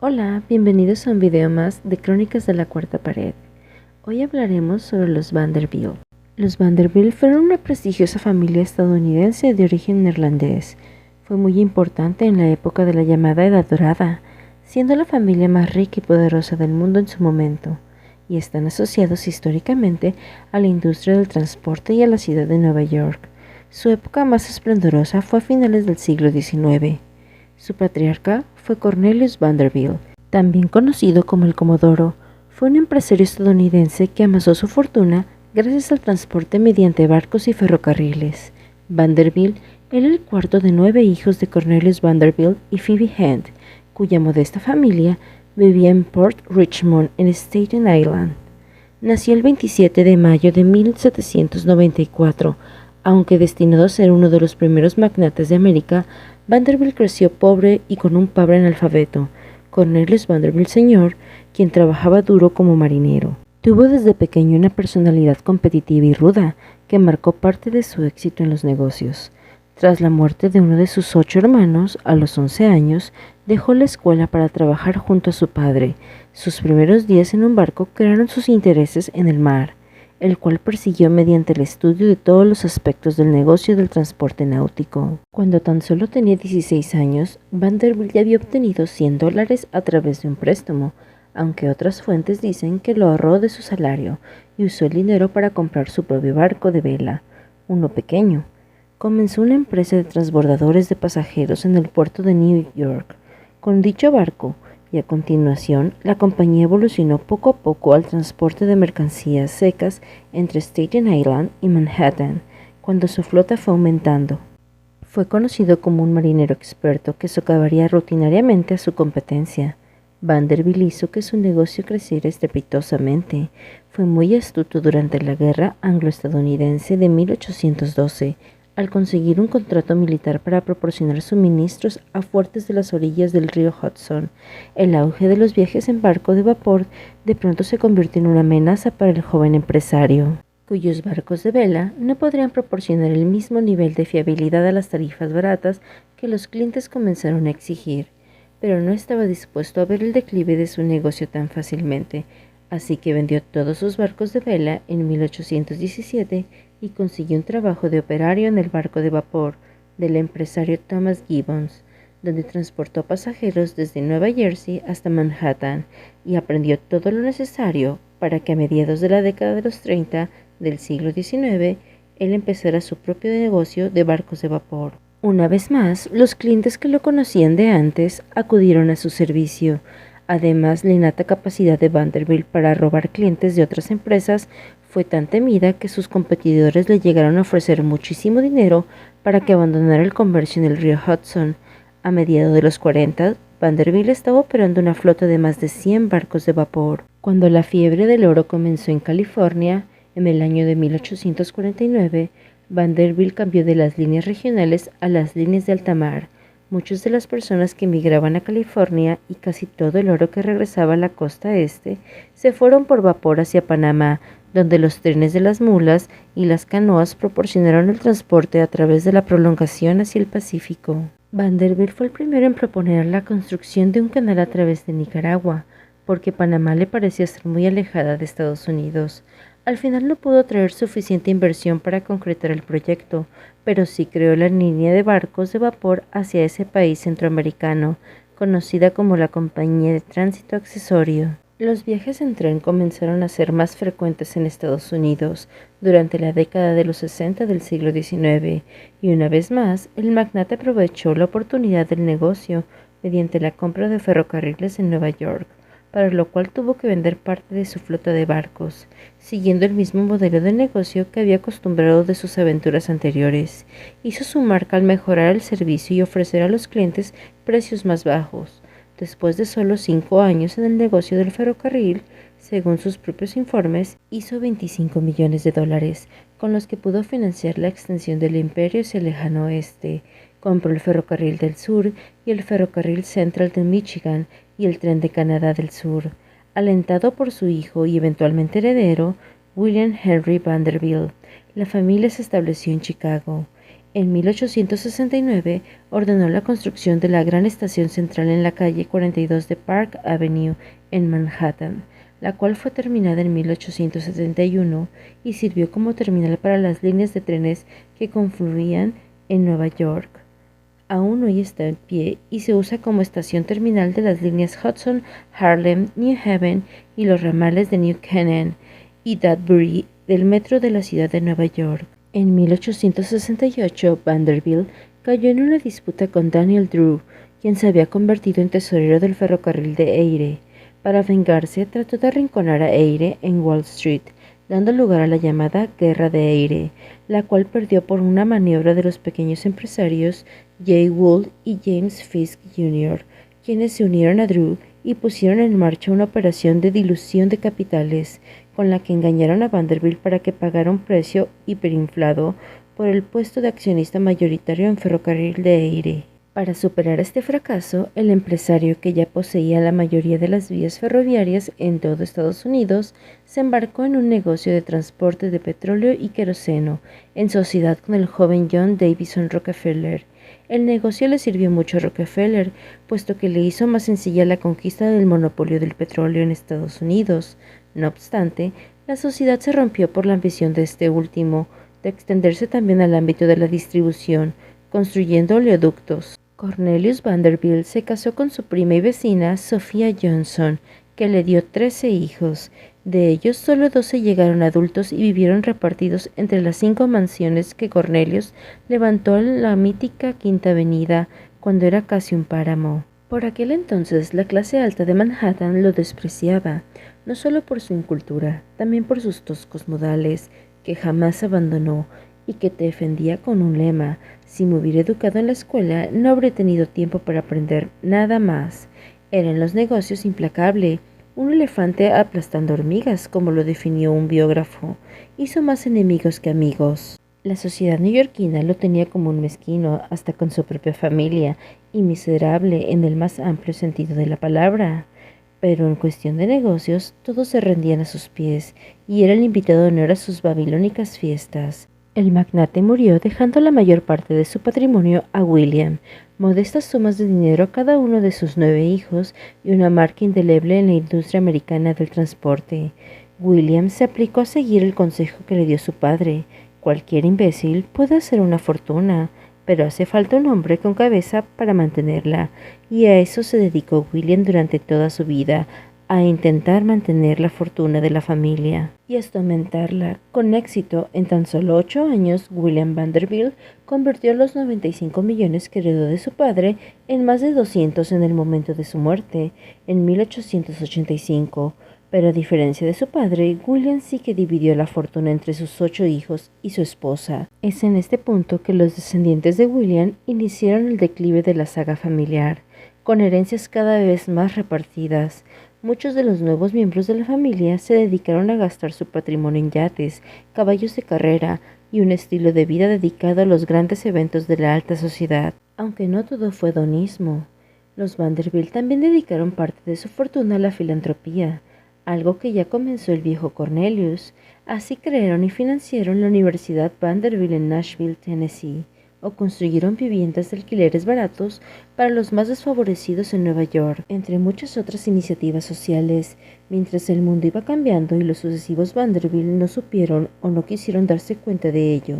Hola, bienvenidos a un video más de Crónicas de la Cuarta Pared. Hoy hablaremos sobre los Vanderbilt. Los Vanderbilt fueron una prestigiosa familia estadounidense de origen neerlandés. Fue muy importante en la época de la llamada Edad Dorada, siendo la familia más rica y poderosa del mundo en su momento, y están asociados históricamente a la industria del transporte y a la ciudad de Nueva York. Su época más esplendorosa fue a finales del siglo XIX. Su patriarca fue Cornelius Vanderbilt, también conocido como el Comodoro. Fue un empresario estadounidense que amasó su fortuna gracias al transporte mediante barcos y ferrocarriles. Vanderbilt era el cuarto de 9 hijos de Cornelius Vanderbilt y Phoebe Hand, cuya modesta familia vivía en Port Richmond, en Staten Island. Nació el 27 de mayo de 1794. Aunque destinado a ser uno de los primeros magnates de América, Vanderbilt creció pobre y con un padre analfabeto, Cornelius Vanderbilt Sr., quien trabajaba duro como marinero. Tuvo desde pequeño una personalidad competitiva y ruda que marcó parte de su éxito en los negocios. Tras la muerte de uno de sus 8 hermanos, a los 11 años, dejó la escuela para trabajar junto a su padre. Sus primeros días en un barco crearon sus intereses en el mar, el cual persiguió mediante el estudio de todos los aspectos del negocio del transporte náutico. Cuando tan solo tenía 16 años, Vanderbilt ya había obtenido $100 a través de un préstamo, aunque otras fuentes dicen que lo ahorró de su salario y usó el dinero para comprar su propio barco de vela, uno pequeño. Comenzó una empresa de transbordadores de pasajeros en el puerto de New York. Con dicho barco, y a continuación, la compañía evolucionó poco a poco al transporte de mercancías secas entre Staten Island y Manhattan, cuando su flota fue aumentando. Fue conocido como un marinero experto que socavaría rutinariamente a su competencia. Vanderbilt hizo que su negocio creciera estrepitosamente. Fue muy astuto durante la Guerra Anglo-Estadounidense de 1812, al conseguir un contrato militar para proporcionar suministros a fuertes de las orillas del río Hudson. El auge de los viajes en barco de vapor de pronto se convirtió en una amenaza para el joven empresario, cuyos barcos de vela no podrían proporcionar el mismo nivel de fiabilidad a las tarifas baratas que los clientes comenzaron a exigir, pero no estaba dispuesto a ver el declive de su negocio tan fácilmente, así que vendió todos sus barcos de vela en 1817 y consiguió un trabajo de operario en el barco de vapor del empresario Thomas Gibbons, donde transportó pasajeros desde Nueva Jersey hasta Manhattan y aprendió todo lo necesario para que a mediados de la década de los 30 del siglo XIX él empezara su propio negocio de barcos de vapor. Una vez más, los clientes que lo conocían de antes acudieron a su servicio. Además, la innata capacidad de Vanderbilt para robar clientes de otras empresas fue tan temida que sus competidores le llegaron a ofrecer muchísimo dinero para que abandonara el comercio en el río Hudson. A mediados de los 40, Vanderbilt estaba operando una flota de más de 100 barcos de vapor. Cuando la fiebre del oro comenzó en California, en el año de 1849, Vanderbilt cambió de las líneas regionales a las líneas de alta mar. Muchas de las personas que emigraban a California y casi todo el oro que regresaba a la costa este se fueron por vapor hacia Panamá, donde los trenes de las mulas y las canoas proporcionaron el transporte a través de la prolongación hacia el Pacífico. Vanderbilt fue el primero en proponer la construcción de un canal a través de Nicaragua, porque Panamá le parecía ser muy alejada de Estados Unidos. Al final no pudo traer suficiente inversión para concretar el proyecto, pero sí creó la línea de barcos de vapor hacia ese país centroamericano, conocida como la Compañía de Tránsito Accesorio. Los viajes en tren comenzaron a ser más frecuentes en Estados Unidos durante la década de los 60 del siglo XIX, y una vez más, el magnate aprovechó la oportunidad del negocio mediante la compra de ferrocarriles en Nueva York, para lo cual tuvo que vender parte de su flota de barcos, siguiendo el mismo modelo de negocio que había acostumbrado de sus aventuras anteriores. Hizo su marca al mejorar el servicio y ofrecer a los clientes precios más bajos. Después de solo 5 años en el negocio del ferrocarril, según sus propios informes, hizo $25 millones, con los que pudo financiar la extensión del imperio hacia el lejano oeste. Compró el ferrocarril del sur y el ferrocarril Central de Michigan y el tren de Canadá del Sur. Alentado por su hijo y eventualmente heredero, William Henry Vanderbilt, la familia se estableció en Chicago. En 1869 ordenó la construcción de la gran estación central en la calle 42 de Park Avenue en Manhattan, la cual fue terminada en 1871 y sirvió como terminal para las líneas de trenes que confluían en Nueva York. Aún hoy está en pie y se usa como estación terminal de las líneas Hudson, Harlem, New Haven y los ramales de New Canaan y Danbury del metro de la ciudad de Nueva York. En 1868, Vanderbilt cayó en una disputa con Daniel Drew, quien se había convertido en tesorero del ferrocarril de Erie. Para vengarse, trató de arrinconar a Erie en Wall Street, dando lugar a la llamada Guerra de Erie, la cual perdió por una maniobra de los pequeños empresarios Jay Gould y James Fisk Jr., quienes se unieron a Drew y pusieron en marcha una operación de dilución de capitales, con la que engañaron a Vanderbilt para que pagara un precio hiperinflado por el puesto de accionista mayoritario en Ferrocarril de Erie. Para superar este fracaso, el empresario, que ya poseía la mayoría de las vías ferroviarias en todo Estados Unidos, se embarcó en un negocio de transporte de petróleo y queroseno, en sociedad con el joven John Davison Rockefeller. El negocio le sirvió mucho a Rockefeller, puesto que le hizo más sencilla la conquista del monopolio del petróleo en Estados Unidos. No obstante, la sociedad se rompió por la ambición de este último de extenderse también al ámbito de la distribución, construyendo oleoductos. Cornelius Vanderbilt se casó con su prima y vecina Sophia Johnson, que le dio 13 hijos. De ellos, solo 12 llegaron adultos y vivieron repartidos entre las 5 mansiones que Cornelius levantó en la mítica Quinta Avenida cuando era casi un páramo. Por aquel entonces, la clase alta de Manhattan lo despreciaba, no solo por su incultura, también por sus toscos modales, que jamás abandonó y que defendía con un lema: si me hubiera educado en la escuela, no habría tenido tiempo para aprender nada más. Era en los negocios implacable, un elefante aplastando hormigas, como lo definió un biógrafo. Hizo más enemigos que amigos. La sociedad neoyorquina lo tenía como un mezquino, hasta con su propia familia, y miserable en el más amplio sentido de la palabra. Pero en cuestión de negocios, todos se rendían a sus pies, y era el invitado de honor a sus babilónicas fiestas. El magnate murió dejando la mayor parte de su patrimonio a William, modestas sumas de dinero a cada uno de sus 9 hijos y una marca indeleble en la industria americana del transporte. William se aplicó a seguir el consejo que le dio su padre: cualquier imbécil puede hacer una fortuna, pero hace falta un hombre con cabeza para mantenerla, y a eso se dedicó William durante toda su vida, a intentar mantener la fortuna de la familia y hasta aumentarla. Con éxito, en tan solo 8 años, William Vanderbilt convirtió los 95 millones que heredó de su padre en más de 200 en el momento de su muerte, en 1885. Pero a diferencia de su padre, William sí que dividió la fortuna entre sus 8 hijos y su esposa. Es en este punto que los descendientes de William iniciaron el declive de la saga familiar, con herencias cada vez más repartidas. Muchos de los nuevos miembros de la familia se dedicaron a gastar su patrimonio en yates, caballos de carrera y un estilo de vida dedicado a los grandes eventos de la alta sociedad. Aunque no todo fue hedonismo, los Vanderbilt también dedicaron parte de su fortuna a la filantropía, algo que ya comenzó el viejo Cornelius. Así crearon y financiaron la Universidad Vanderbilt en Nashville, Tennessee, o construyeron viviendas de alquileres baratos para los más desfavorecidos en Nueva York, entre muchas otras iniciativas sociales. Mientras el mundo iba cambiando y los sucesivos Vanderbilt no supieron o no quisieron darse cuenta de ello,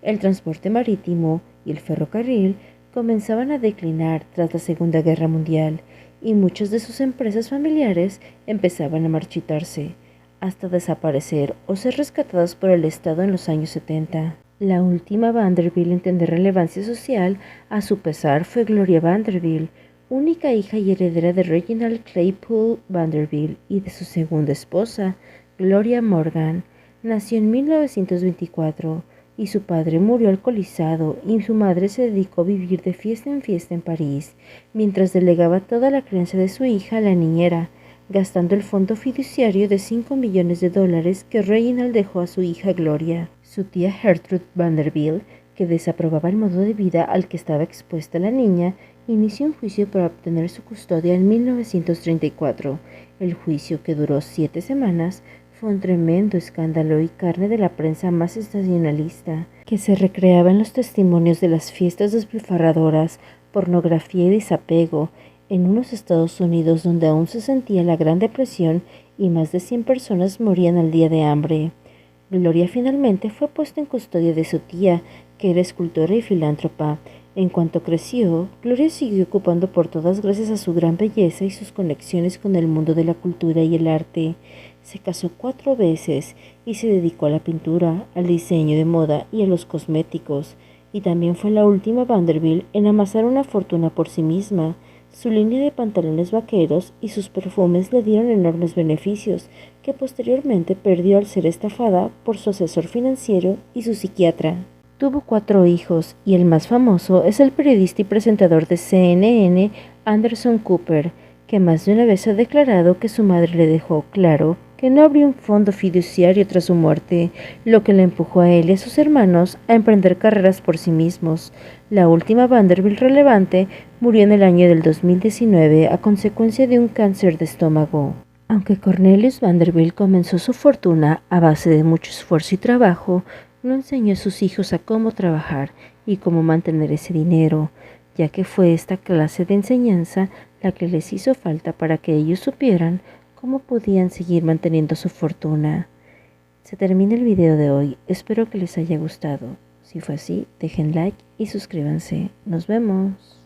el transporte marítimo y el ferrocarril comenzaban a declinar tras la Segunda Guerra Mundial, y muchas de sus empresas familiares empezaban a marchitarse, hasta desaparecer o ser rescatadas por el Estado en los años 70. La última Vanderbilt en tener relevancia social, a su pesar, fue Gloria Vanderbilt, única hija y heredera de Reginald Claypool Vanderbilt y de su segunda esposa, Gloria Morgan. Nació en 1924 y su padre murió alcoholizado, y su madre se dedicó a vivir de fiesta en París, mientras delegaba toda la crianza de su hija a la niñera, gastando el fondo fiduciario de $5 millones que Reginald dejó a su hija Gloria. Su tía Gertrude Vanderbilt, que desaprobaba el modo de vida al que estaba expuesta la niña, inició un juicio para obtener su custodia en 1934. El juicio, que duró 7 semanas, fue un tremendo escándalo y carne de la prensa más sensacionalista, que se recreaba en los testimonios de las fiestas despilfarradoras, pornografía y desapego, en unos Estados Unidos donde aún se sentía la Gran Depresión y más de 100 personas morían al día de hambre. Gloria finalmente fue puesta en custodia de su tía, que era escultora y filántropa. En cuanto creció, Gloria siguió ocupando por todas gracias a su gran belleza y sus conexiones con el mundo de la cultura y el arte. Se casó 4 veces y se dedicó a la pintura, al diseño de moda y a los cosméticos, y también fue la última Vanderbilt en amasar una fortuna por sí misma. Su línea de pantalones vaqueros y sus perfumes le dieron enormes beneficios, que posteriormente perdió al ser estafada por su asesor financiero y su psiquiatra. Tuvo 4 hijos, y el más famoso es el periodista y presentador de CNN, Anderson Cooper, que más de una vez ha declarado que su madre le dejó claro que no habría un fondo fiduciario tras su muerte, lo que le empujó a él y a sus hermanos a emprender carreras por sí mismos. La última Vanderbilt relevante murió en el año del 2019 a consecuencia de un cáncer de estómago. Aunque Cornelius Vanderbilt comenzó su fortuna a base de mucho esfuerzo y trabajo, no enseñó a sus hijos a cómo trabajar y cómo mantener ese dinero, ya que fue esta clase de enseñanza la que les hizo falta para que ellos supieran cómo podían seguir manteniendo su fortuna. Se termina el video de hoy, espero que les haya gustado. Si fue así, dejen like y suscríbanse. Nos vemos.